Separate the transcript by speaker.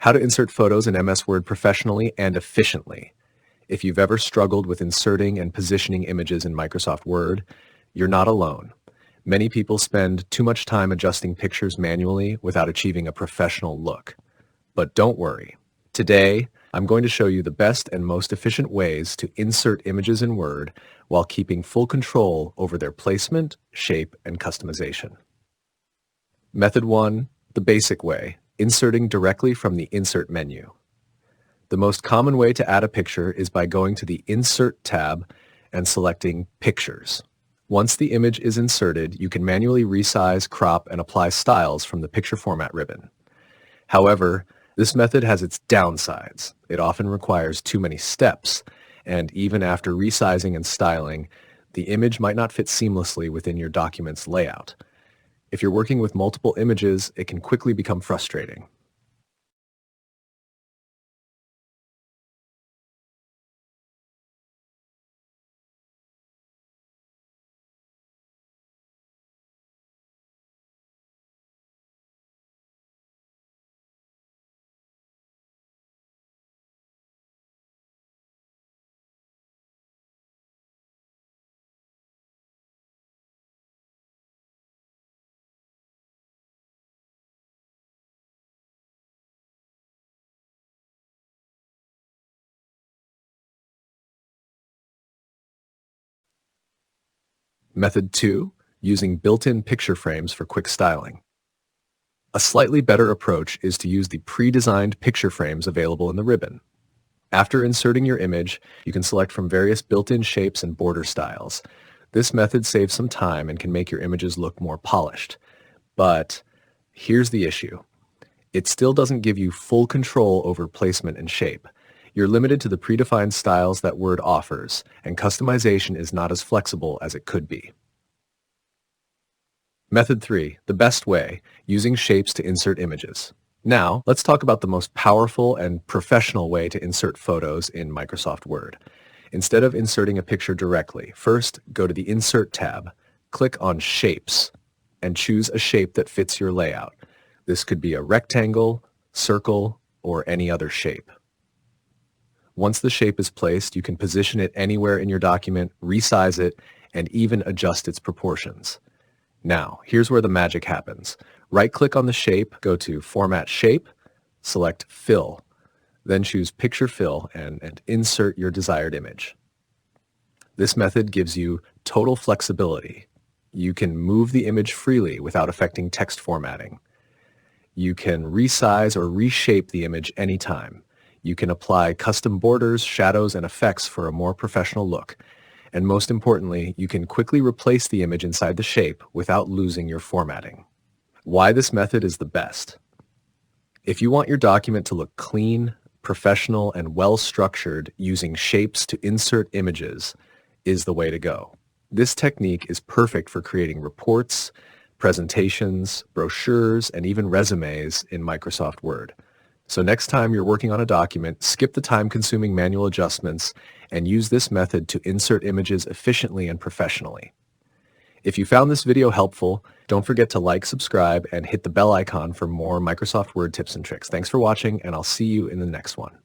Speaker 1: How to insert photos in MS Word professionally and efficiently. If you've ever struggled with inserting and positioning images in Microsoft Word, you're not alone. Many people spend too much time adjusting pictures manually without achieving a professional look. But don't worry. Today, I'm going to show you the best and most efficient ways to insert images in Word while keeping full control over their placement, shape, and customization. Method 1, the basic way, inserting directly from the Insert menu. The most common way to add a picture is by going to the Insert tab and selecting Pictures. Once the image is inserted, you can manually resize, crop, and apply styles from the Picture Format ribbon. However, this method has its downsides. It often requires too many steps, and even after resizing and styling, the image might not fit seamlessly within your document's layout. If you're working with multiple images, it can quickly become frustrating. Method 2, using built-in picture frames for quick styling. A slightly better approach is to use the pre-designed picture frames available in the ribbon. After inserting your image, you can select from various built-in shapes and border styles. This method saves some time and can make your images look more polished. But here's the issue. It still doesn't give you full control over placement and shape. You're limited to the predefined styles that Word offers, and customization is not as flexible as it could be. Method 3, the best way, using shapes to insert images. Now, let's talk about the most powerful and professional way to insert photos in Microsoft Word. Instead of inserting a picture directly, first go to the Insert tab, click on Shapes, and choose a shape that fits your layout. This could be a rectangle, circle, or any other shape. Once the shape is placed, you can position it anywhere in your document, resize it, and even adjust its proportions. Now, here's where the magic happens. Right-click on the shape, go to Format Shape, select Fill, then choose Picture Fill and insert your desired image. This method gives you total flexibility. You can move the image freely without affecting text formatting. You can resize or reshape the image anytime. You can apply custom borders, shadows, and effects for a more professional look. And most importantly, you can quickly replace the image inside the shape without losing your formatting. Why this method is the best? If you want your document to look clean, professional, and well-structured, using shapes to insert images is the way to go. This technique is perfect for creating reports, presentations, brochures, and even resumes in Microsoft Word. So next time you're working on a document, skip the time-consuming manual adjustments and use this method to insert images efficiently and professionally. If you found this video helpful, don't forget to like, subscribe, and hit the bell icon for more Microsoft Word tips and tricks. Thanks for watching, and I'll see you in the next one.